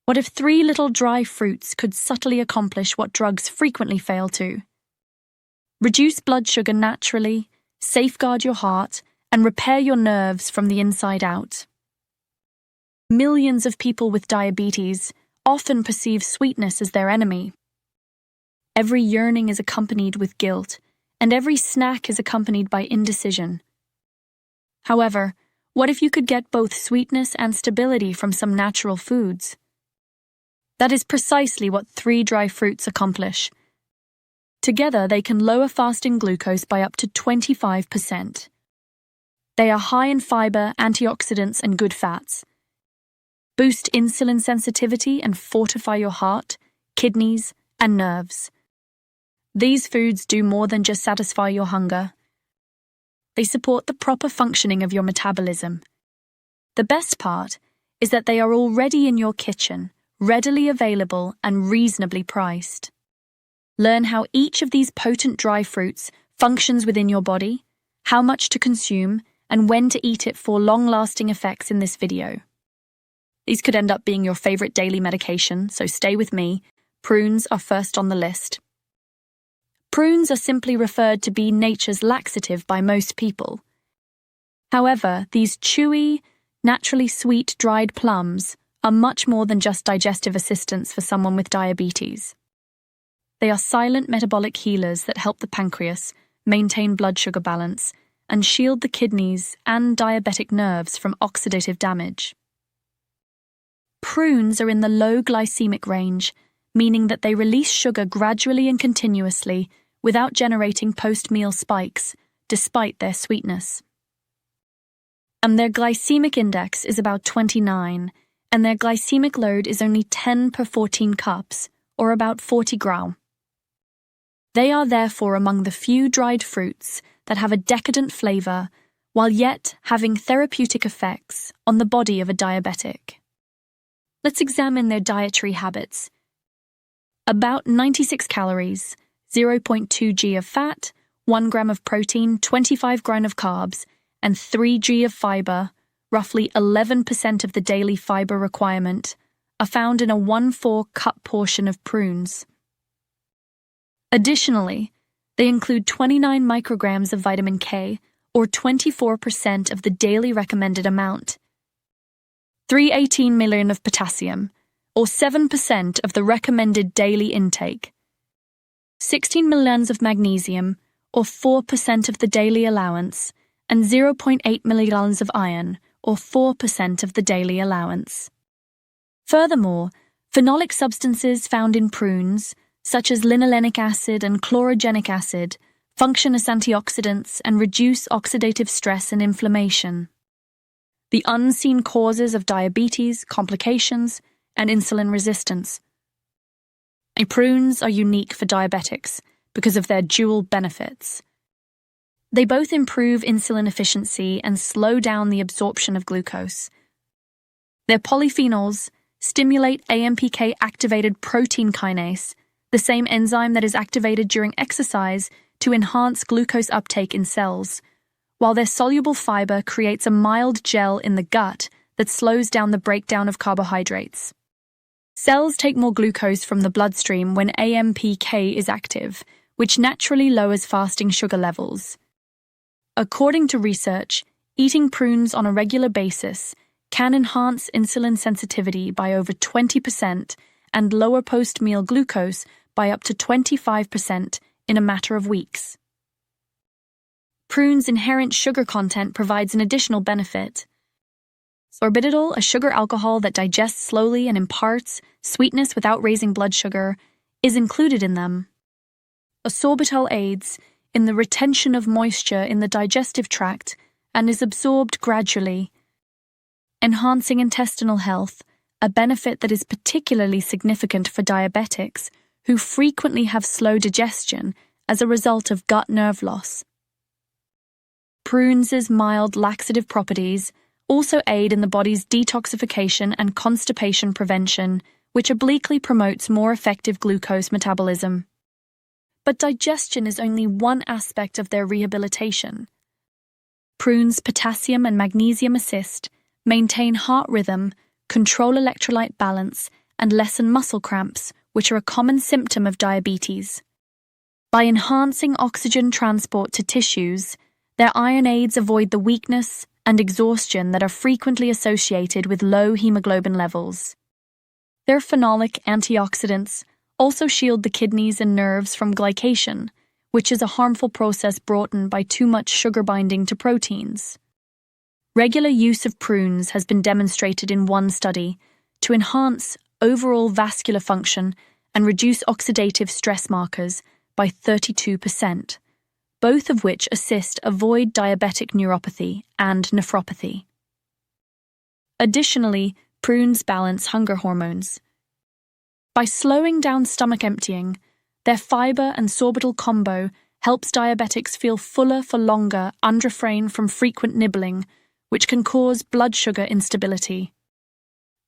What if 3 little dry fruits could subtly accomplish what drugs frequently fail to? Reduce blood sugar naturally, safeguard your heart, and repair your nerves from the inside out. Millions of people with diabetes often perceive sweetness as their enemy. Every yearning is accompanied with guilt, and every snack is accompanied by indecision. However, what if you could get both sweetness and stability from some natural foods? That is precisely what 3 dry fruits accomplish. Together, they can lower fasting glucose by up to 25%. They are high in fiber, antioxidants, and good fats. Boost insulin sensitivity and fortify your heart, kidneys, and nerves. These foods do more than just satisfy your hunger. They support the proper functioning of your metabolism. The best part is that they are already in your kitchen, readily available and reasonably priced. Learn how each of these potent dry fruits functions within your body, how much to consume, and when to eat it for long-lasting effects in this video. These could end up being your favorite daily medication, so stay with me. Prunes are first on the list. Prunes are simply referred to be nature's laxative by most people. However, these chewy, naturally sweet dried plums are much more than just digestive assistants for someone with diabetes. They are silent metabolic healers that help the pancreas maintain blood sugar balance and shield the kidneys and diabetic nerves from oxidative damage. Prunes are in the low glycemic range, meaning that they release sugar gradually and continuously without generating post-meal spikes, despite their sweetness. And their glycemic index is about 29, and their glycemic load is only 10 per 14 cups, or about 40 grams. They are therefore among the few dried fruits that have a decadent flavor, while yet having therapeutic effects on the body of a diabetic. Let's examine their dietary habits. About 96 calories, 0.2 g of fat, 1 gram of protein, 25 grams of carbs, and 3 g of fiber, roughly 11% of the daily fiber requirement, are found in a 1/4 cup portion of prunes. Additionally, they include 29 micrograms of vitamin K, or 24% of the daily recommended amount, 318 million of potassium, or 7% of the recommended daily intake, 16 milligrams of magnesium, or 4% of the daily allowance, and 0.8 milligrams of iron, or 4% of the daily allowance. Furthermore, phenolic substances found in prunes, such as linolenic acid and chlorogenic acid, function as antioxidants and reduce oxidative stress and inflammation. The unseen causes of diabetes, complications, and insulin resistance. Prunes are unique for diabetics because of their dual benefits. They both improve insulin efficiency and slow down the absorption of glucose. Their polyphenols stimulate AMPK-activated protein kinase, the same enzyme that is activated during exercise to enhance glucose uptake in cells, while their soluble fiber creates a mild gel in the gut that slows down the breakdown of carbohydrates. Cells take more glucose from the bloodstream when AMPK is active, which naturally lowers fasting sugar levels. According to research, eating prunes on a regular basis can enhance insulin sensitivity by over 20% and lower post-meal glucose by up to 25% in a matter of weeks. Prunes' inherent sugar content provides an additional benefit. Sorbitol, a sugar alcohol that digests slowly and imparts sweetness without raising blood sugar, is included in them. Sorbitol aids in the retention of moisture in the digestive tract and is absorbed gradually, enhancing intestinal health, a benefit that is particularly significant for diabetics who frequently have slow digestion as a result of gut nerve loss. Prunes' mild laxative properties also aid in the body's detoxification and constipation prevention, which obliquely promotes more effective glucose metabolism. But digestion is only one aspect of their rehabilitation. Prunes' potassium and magnesium assist, maintain heart rhythm, control electrolyte balance, and lessen muscle cramps, which are a common symptom of diabetes. By enhancing oxygen transport to tissues, their iron aids avoid the weakness and exhaustion that are frequently associated with low hemoglobin levels. Their phenolic antioxidants also shield the kidneys and nerves from glycation, which is a harmful process brought on by too much sugar binding to proteins. Regular use of prunes has been demonstrated in one study to enhance overall vascular function and reduce oxidative stress markers by 32%, both of which assist avoid diabetic neuropathy and nephropathy. Additionally, prunes balance hunger hormones. By slowing down stomach emptying, their fiber and sorbitol combo helps diabetics feel fuller for longer and refrain from frequent nibbling, which can cause blood sugar instability.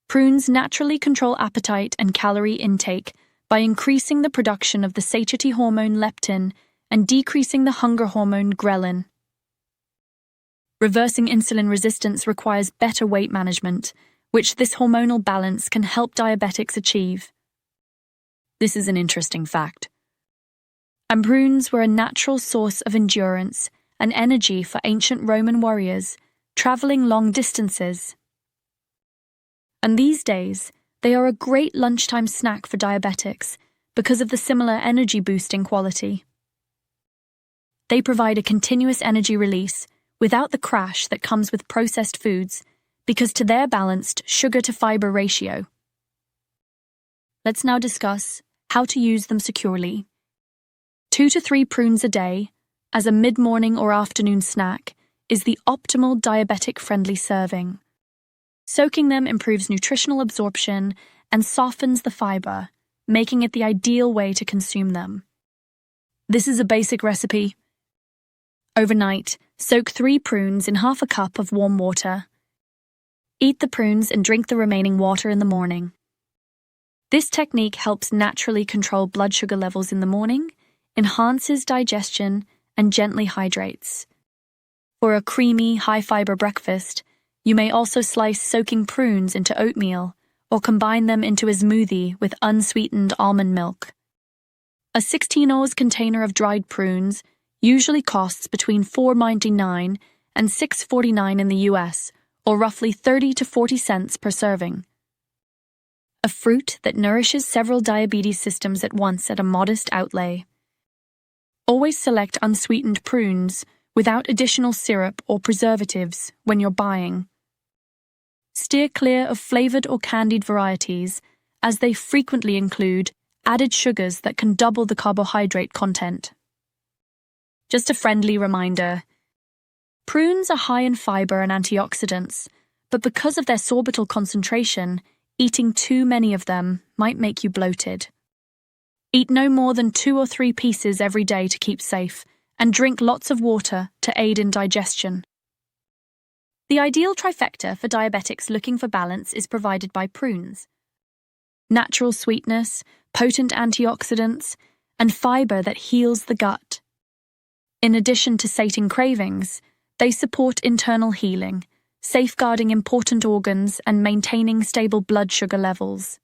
Prunes naturally control appetite and calorie intake by increasing the production of the satiety hormone leptin and decreasing the hunger hormone ghrelin. Reversing insulin resistance requires better weight management, which this hormonal balance can help diabetics achieve. This is an interesting fact. And prunes were a natural source of endurance and energy for ancient Roman warriors traveling long distances. And these days, they are a great lunchtime snack for diabetics because of the similar energy-boosting quality. They provide a continuous energy release without the crash that comes with processed foods because to their balanced sugar-to-fiber ratio. Let's now discuss how to use them securely. 2 to 3 prunes a day, as a mid-morning or afternoon snack, is the optimal diabetic-friendly serving. Soaking them improves nutritional absorption and softens the fiber, making it the ideal way to consume them. This is a basic recipe. Overnight, soak 3 prunes in half a cup of warm water. Eat the prunes and drink the remaining water in the morning. This technique helps naturally control blood sugar levels in the morning, enhances digestion, and gently hydrates. For a creamy, high-fiber breakfast, you may also slice soaking prunes into oatmeal or combine them into a smoothie with unsweetened almond milk. A 16-oz container of dried prunes usually costs between $4.99 and $6.49 in the US, or roughly 30 to 40 cents per serving. A fruit that nourishes several diabetes systems at once at a modest outlay. Always select unsweetened prunes without additional syrup or preservatives when you're buying. Steer clear of flavored or candied varieties, as they frequently include added sugars that can double the carbohydrate content. Just a friendly reminder. Prunes are high in fiber and antioxidants, but because of their sorbitol concentration, eating too many of them might make you bloated. Eat no more than 2 or 3 pieces every day to keep safe, and drink lots of water to aid in digestion. The ideal trifecta for diabetics looking for balance is provided by prunes. Natural sweetness, potent antioxidants, and fiber that heals the gut. In addition to sating cravings, they support internal healing, safeguarding important organs and maintaining stable blood sugar levels.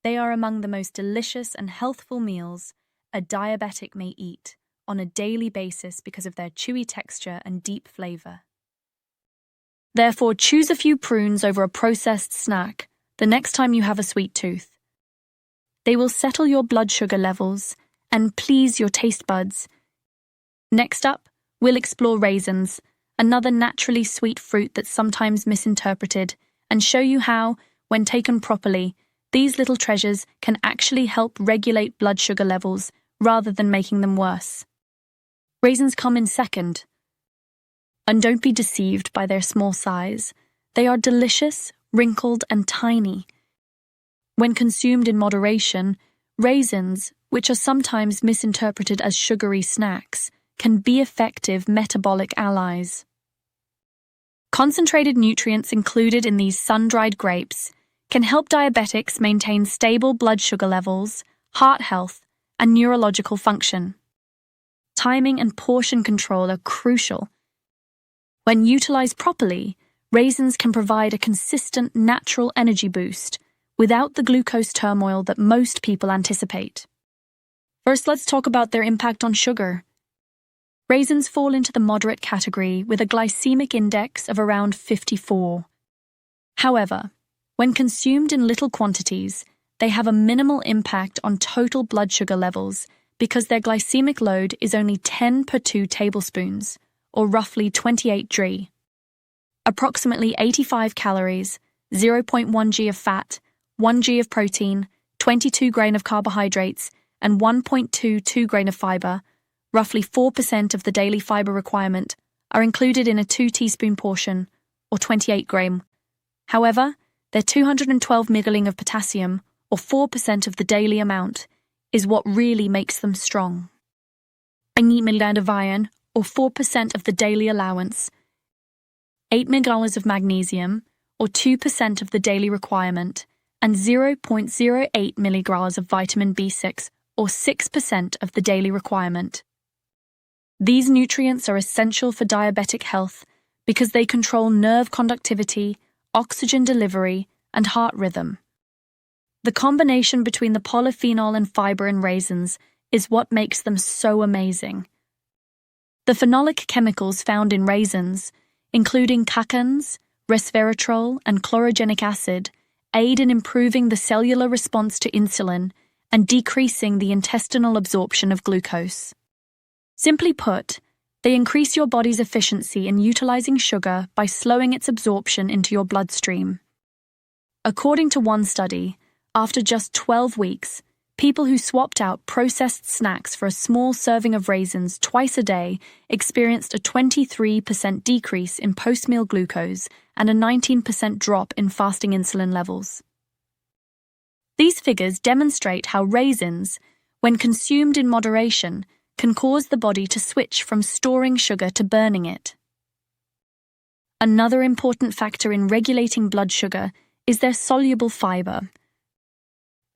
They are among the most delicious and healthful meals a diabetic may eat on a daily basis because of their chewy texture and deep flavor. Therefore, choose a few prunes over a processed snack the next time you have a sweet tooth. They will settle your blood sugar levels and please your taste buds. Next up, we'll explore raisins, another naturally sweet fruit that's sometimes misinterpreted, and show you how, when taken properly, these little treasures can actually help regulate blood sugar levels rather than making them worse. Raisins come in second. And don't be deceived by their small size. They are delicious, wrinkled, and tiny. When consumed in moderation, raisins, which are sometimes misinterpreted as sugary snacks, can be effective metabolic allies. Concentrated nutrients included in these sun-dried grapes can help diabetics maintain stable blood sugar levels, heart health, and neurological function. Timing and portion control are crucial. When utilized properly, raisins can provide a consistent natural energy boost without the glucose turmoil that most people anticipate. First, let's talk about their impact on sugar. Raisins fall into the moderate category with a glycemic index of around 54. However, when consumed in little quantities, they have a minimal impact on total blood sugar levels because their glycemic load is only 10 per 2 tablespoons, or roughly 28 G. Approximately 85 calories, 0.1 G of fat, 1 G of protein, 22 grain of carbohydrates, and 1.22 grain of fiber, roughly 4% of the daily fiber requirement, are included in a 2 teaspoon portion, or 28 gram. However, their 212 mg of potassium, or 4% of the daily amount, is what really makes them strong. 8 mg of iron, or 4% of the daily allowance, 8 mg of magnesium, or 2% of the daily requirement, and 0.08 mg of vitamin B6, or 6% of the daily requirement. These nutrients are essential for diabetic health because they control nerve conductivity, oxygen delivery, and heart rhythm. The combination between the polyphenol and fiber in raisins is what makes them so amazing. The phenolic chemicals found in raisins, including catechins, resveratrol, and chlorogenic acid, aid in improving the cellular response to insulin and decreasing the intestinal absorption of glucose. Simply put, they increase your body's efficiency in utilizing sugar by slowing its absorption into your bloodstream. According to one study, after just 12 weeks, people who swapped out processed snacks for a small serving of raisins twice a day experienced a 23% decrease in post-meal glucose and a 19% drop in fasting insulin levels. These figures demonstrate how raisins, when consumed in moderation, can cause the body to switch from storing sugar to burning it. Another important factor in regulating blood sugar is their soluble fiber.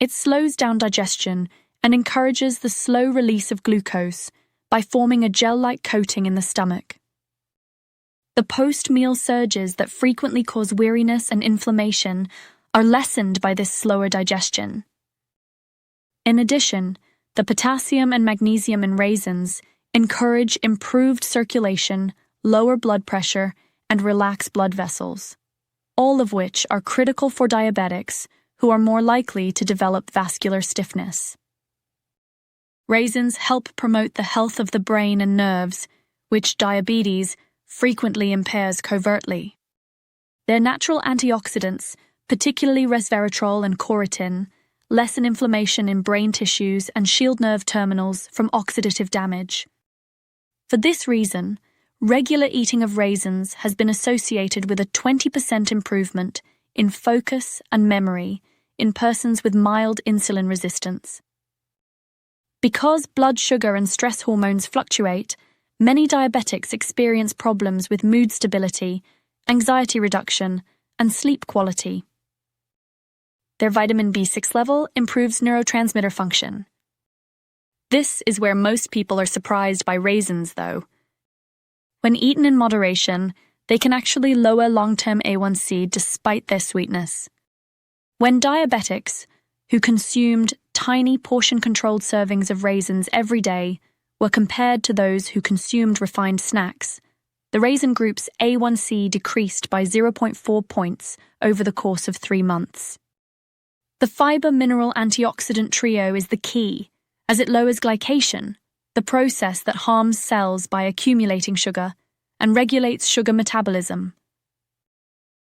It slows down digestion and encourages the slow release of glucose by forming a gel-like coating in the stomach. The post-meal surges that frequently cause weariness and inflammation are lessened by this slower digestion. In addition, the potassium and magnesium in raisins encourage improved circulation, lower blood pressure, and relax blood vessels, all of which are critical for diabetics who are more likely to develop vascular stiffness. Raisins help promote the health of the brain and nerves, which diabetes frequently impairs covertly. Their natural antioxidants, particularly resveratrol and chorotin, lessen inflammation in brain tissues and shield nerve terminals from oxidative damage. For this reason, regular eating of raisins has been associated with a 20% improvement in focus and memory in persons with mild insulin resistance. Because blood sugar and stress hormones fluctuate, many diabetics experience problems with mood stability, anxiety reduction, and sleep quality. Their vitamin B6 level improves neurotransmitter function. This is where most people are surprised by raisins, though. When eaten in moderation, they can actually lower long-term A1C despite their sweetness. When diabetics, who consumed tiny portion-controlled servings of raisins every day, were compared to those who consumed refined snacks, the raisin group's A1C decreased by 0.4 points over the course of 3 months. The fiber-mineral antioxidant trio is the key, as it lowers glycation, the process that harms cells by accumulating sugar, and regulates sugar metabolism.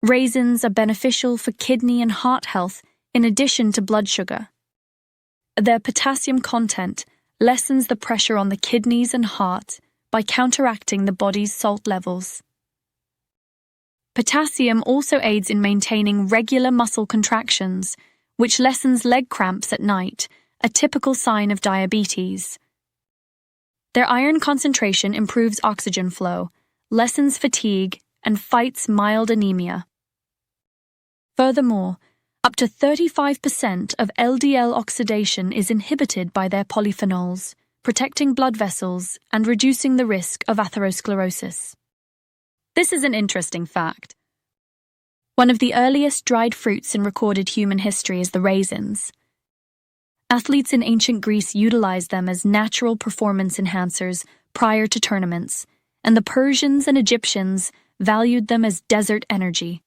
Raisins are beneficial for kidney and heart health in addition to blood sugar. Their potassium content lessens the pressure on the kidneys and heart by counteracting the body's salt levels. Potassium also aids in maintaining regular muscle contractions, which lessens leg cramps at night, a typical sign of diabetes. Their iron concentration improves oxygen flow, lessens fatigue, and fights mild anemia. Furthermore, up to 35% of LDL oxidation is inhibited by their polyphenols, protecting blood vessels and reducing the risk of atherosclerosis. This is an interesting fact. One of the earliest dried fruits in recorded human history is the raisins. Athletes in ancient Greece utilized them as natural performance enhancers prior to tournaments, and the Persians and Egyptians valued them as desert energy.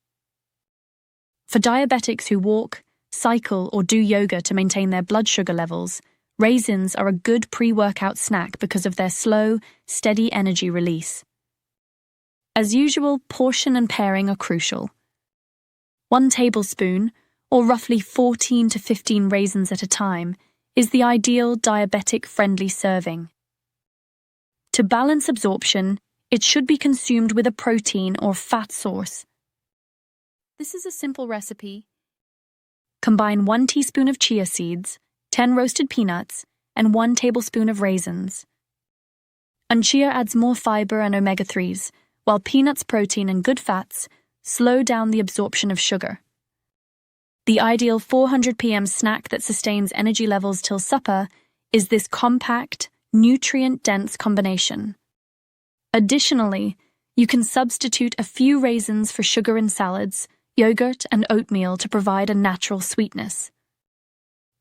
For diabetics who walk, cycle, or do yoga to maintain their blood sugar levels, raisins are a good pre-workout snack because of their slow, steady energy release. As usual, portion and pairing are crucial. 1 tablespoon, or roughly 14 to 15 raisins at a time, is the ideal diabetic-friendly serving. To balance absorption, it should be consumed with a protein or fat source. This is a simple recipe. Combine 1 teaspoon of chia seeds, 10 roasted peanuts, and 1 tablespoon of raisins. And chia adds more fiber and omega-3s, while peanuts' protein and good fats slow down the absorption of sugar. The ideal 400 p.m. snack that sustains energy levels till supper is this compact, nutrient-dense combination. Additionally, you can substitute a few raisins for sugar in salads, yogurt, and oatmeal to provide a natural sweetness.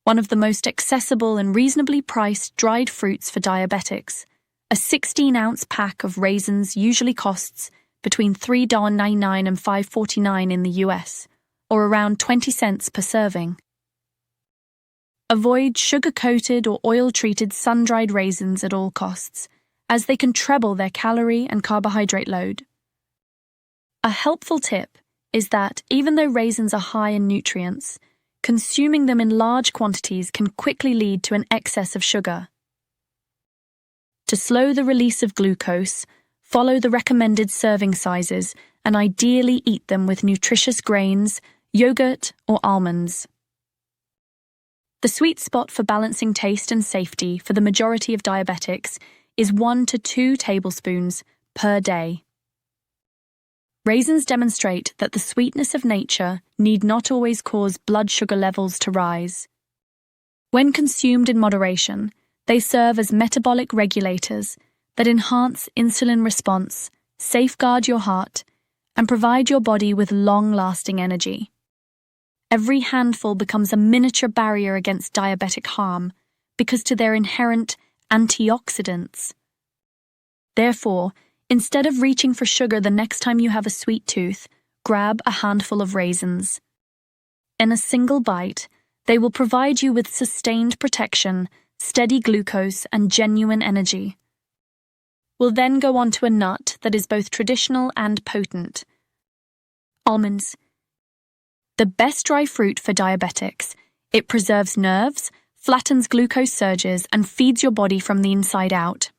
One of the most accessible and reasonably priced dried fruits for diabetics, a 16-ounce pack of raisins usually costs between $3.99 and $5.49 in the US, or around 20 cents per serving. Avoid sugar-coated or oil-treated sun-dried raisins at all costs, as they can treble their calorie and carbohydrate load. A helpful tip is that even though raisins are high in nutrients, consuming them in large quantities can quickly lead to an excess of sugar. To slow the release of glucose, follow the recommended serving sizes and ideally eat them with nutritious grains, yogurt, or almonds. The sweet spot for balancing taste and safety for the majority of diabetics is 1 to 2 tablespoons per day. Raisins demonstrate that the sweetness of nature need not always cause blood sugar levels to rise. When consumed in moderation, they serve as metabolic regulators that enhance insulin response, safeguard your heart, and provide your body with long-lasting energy. Every handful becomes a miniature barrier against diabetic harm because to their inherent antioxidants. Therefore, instead of reaching for sugar the next time you have a sweet tooth, grab a handful of raisins. In a single bite, they will provide you with sustained protection, steady glucose, and genuine energy. We'll then go on to a nut that is both traditional and potent. Almonds. The best dry fruit for diabetics. It preserves nerves, flattens glucose surges, and feeds your body from the inside out.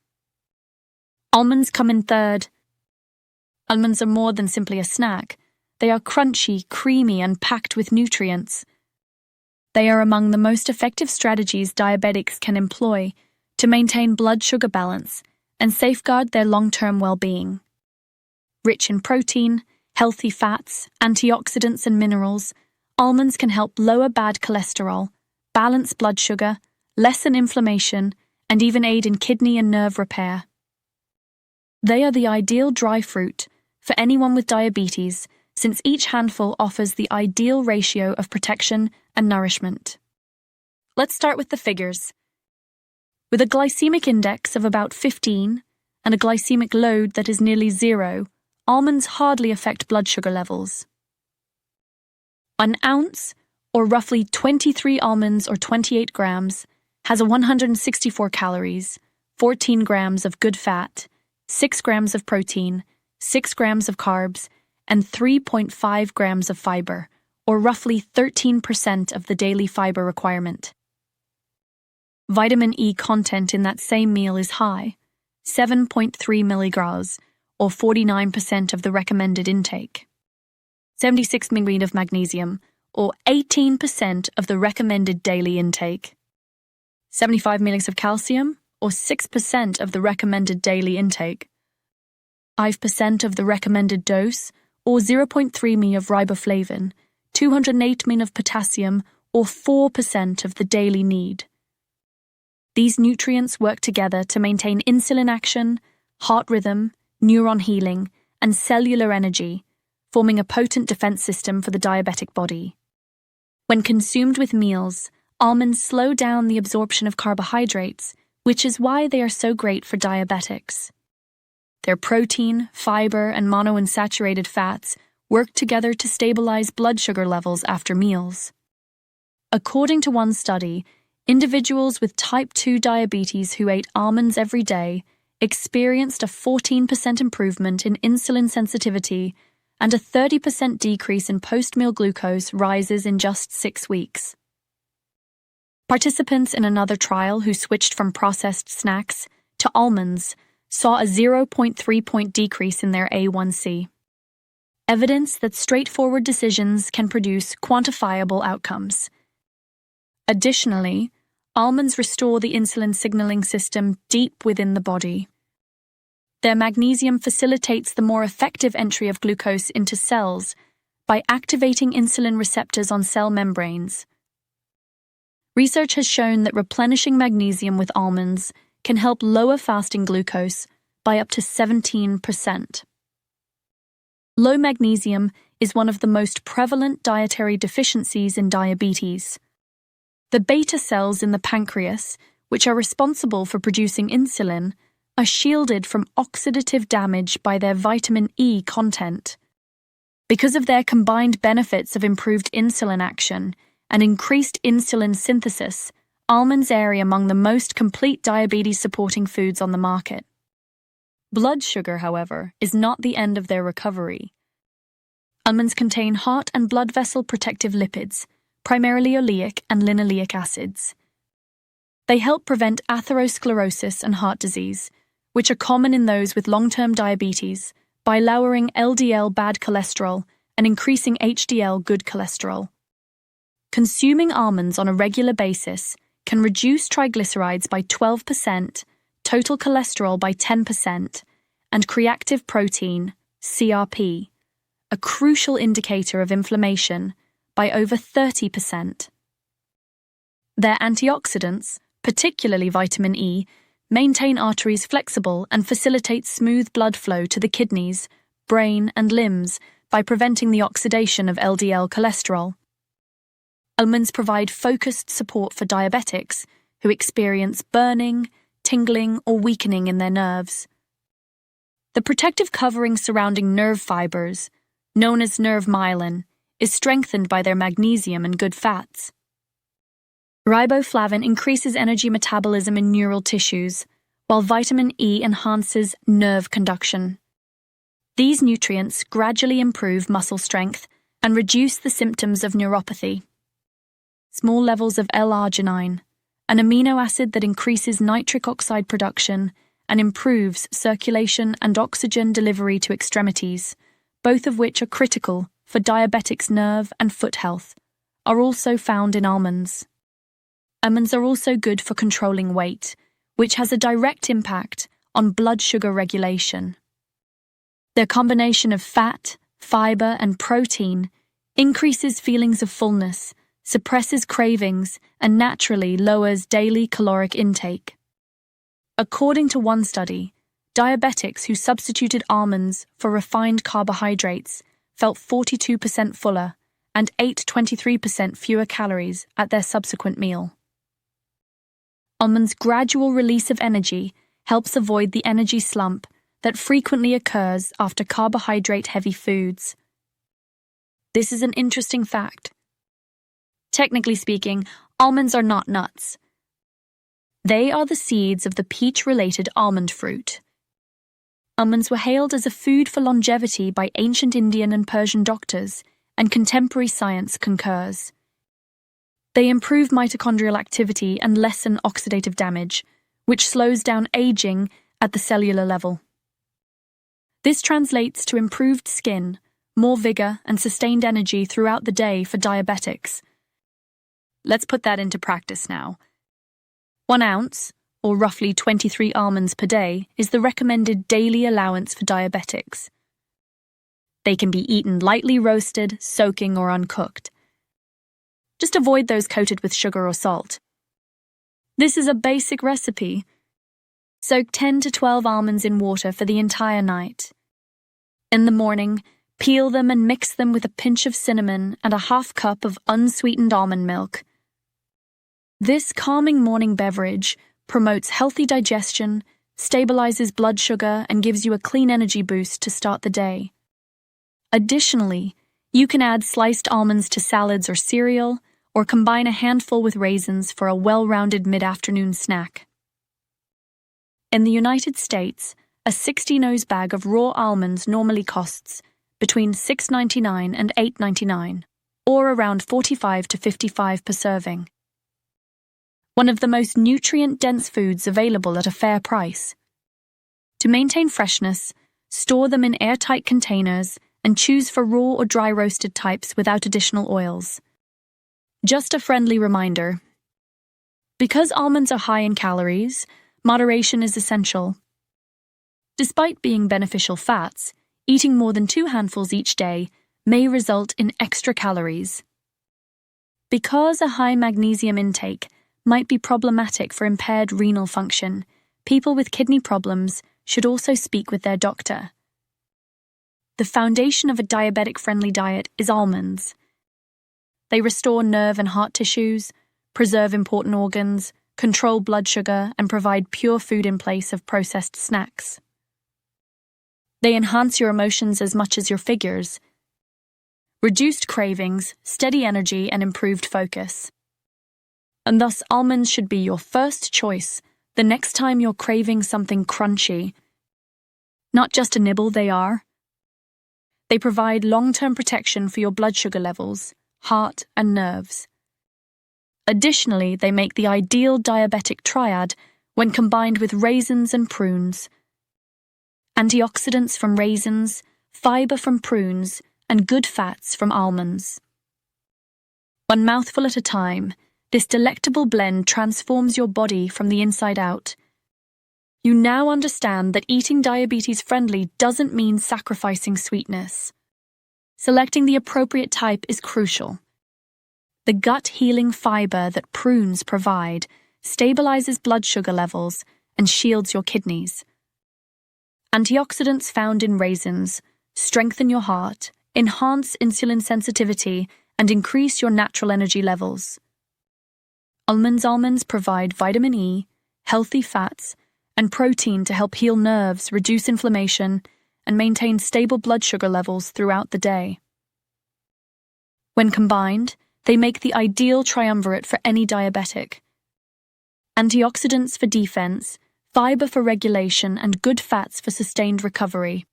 Almonds come in third. Almonds are more than simply a snack. They are crunchy, creamy, and packed with nutrients. They are among the most effective strategies diabetics can employ to maintain blood sugar balance and safeguard their long-term well-being. Rich in protein, healthy fats, antioxidants, and minerals, almonds can help lower bad cholesterol, balance blood sugar, lessen inflammation, and even aid in kidney and nerve repair. They are the ideal dry fruit for anyone with diabetes, since each handful offers the ideal ratio of protection and nourishment. Let's start with the figures. With a glycemic index of about 15 and a glycemic load that is nearly 0, almonds hardly affect blood sugar levels. An ounce, or roughly 23 almonds or 28 grams, has 164 calories, 14 grams of good fat, 6 grams of protein, 6 grams of carbs, and 3.5 grams of fiber, or roughly 13% of the daily fiber requirement. Vitamin E content in that same meal is high, 7.3 milligrams, or 49% of the recommended intake. 76 mg of magnesium, or 18% of the recommended daily intake. 75 mg of calcium, or 6% of the recommended daily intake. 5% of the recommended dose, or 0.3 mg of riboflavin, 208 mg of potassium, or 4% of the daily need. These nutrients work together to maintain insulin action, heart rhythm, neuron healing, and cellular energy, forming a potent defense system for the diabetic body. When consumed with meals, almonds slow down the absorption of carbohydrates, which is why they are so great for diabetics. Their protein, fiber, and monounsaturated fats work together to stabilize blood sugar levels after meals. According to one study, individuals with type 2 diabetes who ate almonds every day experienced a 14% improvement in insulin sensitivity and a 30% decrease in post-meal glucose rises in just 6 weeks. Participants in another trial who switched from processed snacks to almonds saw a 0.3-point decrease in their A1C. Evidence that straightforward decisions can produce quantifiable outcomes. Additionally, almonds restore the insulin signaling system deep within the body. Their magnesium facilitates the more effective entry of glucose into cells by activating insulin receptors on cell membranes. Research has shown that replenishing magnesium with almonds can help lower fasting glucose by up to 17%. Low magnesium is one of the most prevalent dietary deficiencies in diabetes. The beta cells in the pancreas, which are responsible for producing insulin, are shielded from oxidative damage by their vitamin E content. Because of their combined benefits of improved insulin action and increased insulin synthesis, almonds are among the most complete diabetes-supporting foods on the market. Blood sugar, however, is not the end of their recovery. Almonds contain heart and blood vessel protective lipids, primarily oleic and linoleic acids. They help prevent atherosclerosis and heart disease, which are common in those with long-term diabetes, by lowering LDL bad cholesterol and increasing HDL good cholesterol. Consuming almonds on a regular basis can reduce triglycerides by 12%, total cholesterol by 10%, and creatine protein, CRP, a crucial indicator of inflammation, by over 30%. Their antioxidants, particularly vitamin E, maintain arteries flexible and facilitate smooth blood flow to the kidneys, brain, and limbs by preventing the oxidation of LDL cholesterol. Almonds provide focused support for diabetics who experience burning, tingling, or weakening in their nerves. The protective covering surrounding nerve fibers, known as nerve myelin, is strengthened by their magnesium and good fats. Riboflavin increases energy metabolism in neural tissues, while vitamin E enhances nerve conduction. These nutrients gradually improve muscle strength and reduce the symptoms of neuropathy. Small levels of L-arginine, an amino acid that increases nitric oxide production and improves circulation and oxygen delivery to extremities, both of which are critical for diabetics' nerve and foot health, are also found in almonds. Almonds are also good for controlling weight, which has a direct impact on blood sugar regulation. Their combination of fat, fiber, and protein increases feelings of fullness, suppresses cravings, and naturally lowers daily caloric intake. According to one study, diabetics who substituted almonds for refined carbohydrates felt 42% fuller and ate 23% fewer calories at their subsequent meal. Almonds' gradual release of energy helps avoid the energy slump that frequently occurs after carbohydrate-heavy foods. This is an interesting fact. Technically speaking, almonds are not nuts. They are the seeds of the peach-related almond fruit. Almonds were hailed as a food for longevity by ancient Indian and Persian doctors, and contemporary science concurs. They improve mitochondrial activity and lessen oxidative damage, which slows down aging at the cellular level. This translates to improved skin, more vigor, and sustained energy throughout the day for diabetics. Let's put that into practice now. 1 ounce, or roughly 23 almonds per day, is the recommended daily allowance for diabetics. They can be eaten lightly roasted, soaking, or uncooked. Just avoid those coated with sugar or salt. This is a basic recipe. Soak 10 to 12 almonds in water for the entire night. In the morning, Peel them and mix them with a pinch of cinnamon and a half cup of unsweetened almond milk. This calming morning beverage promotes healthy digestion, stabilizes blood sugar, and gives you a clean energy boost to start the day. Additionally, you can add sliced almonds to salads or cereal, or combine a handful with raisins for a well-rounded mid-afternoon snack. In the United States, a 60-ounce bag of raw almonds normally costs between $6.99 and $8.99, or around $45 to $55 per serving. One of the most nutrient-dense foods available at a fair price. To maintain freshness, store them in airtight containers and choose for raw or dry roasted types without additional oils. Just a friendly reminder. Because almonds are high in calories, moderation is essential. Despite being beneficial fats, eating more than 2 handfuls each day may result in extra calories. Because a high magnesium intake might be problematic for impaired renal function, people with kidney problems should also speak with their doctor. The foundation of a diabetic-friendly diet is almonds. They restore nerve and heart tissues, preserve important organs, control blood sugar, and provide pure food in place of processed snacks. They enhance your emotions as much as your figures. Reduced cravings, steady energy, and improved focus. And thus almonds should be your first choice the next time you're craving something crunchy. Not just a nibble, they are. They provide long-term protection for your blood sugar levels, heart, and nerves. Additionally, they make the ideal diabetic triad when combined with raisins and prunes. Antioxidants from raisins, fiber from prunes, and good fats from almonds. One mouthful at a time, this delectable blend transforms your body from the inside out. You now understand that eating diabetes-friendly doesn't mean sacrificing sweetness. Selecting the appropriate type is crucial. The gut-healing fiber that prunes provide stabilizes blood sugar levels and shields your kidneys. Antioxidants found in raisins strengthen your heart, enhance insulin sensitivity, and increase your natural energy levels. Almonds provide vitamin E, healthy fats, and protein to help heal nerves, reduce inflammation, and maintain stable blood sugar levels throughout the day. When combined, they make the ideal triumvirate for any diabetic. Antioxidants for defense, fiber for regulation, and good fats for sustained recovery.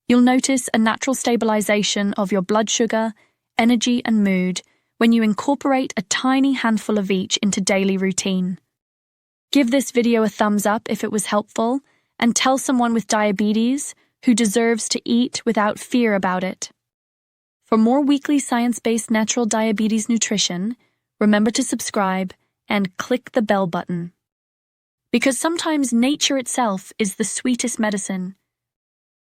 You'll notice a natural stabilization of your blood sugar, energy, and mood when you incorporate a tiny handful of each into daily routine. Give this video a thumbs up if it was helpful, and tell someone with diabetes who deserves to eat without fear about it. For more weekly science-based natural diabetes nutrition, remember to subscribe and click the bell button. Because sometimes nature itself is the sweetest medicine.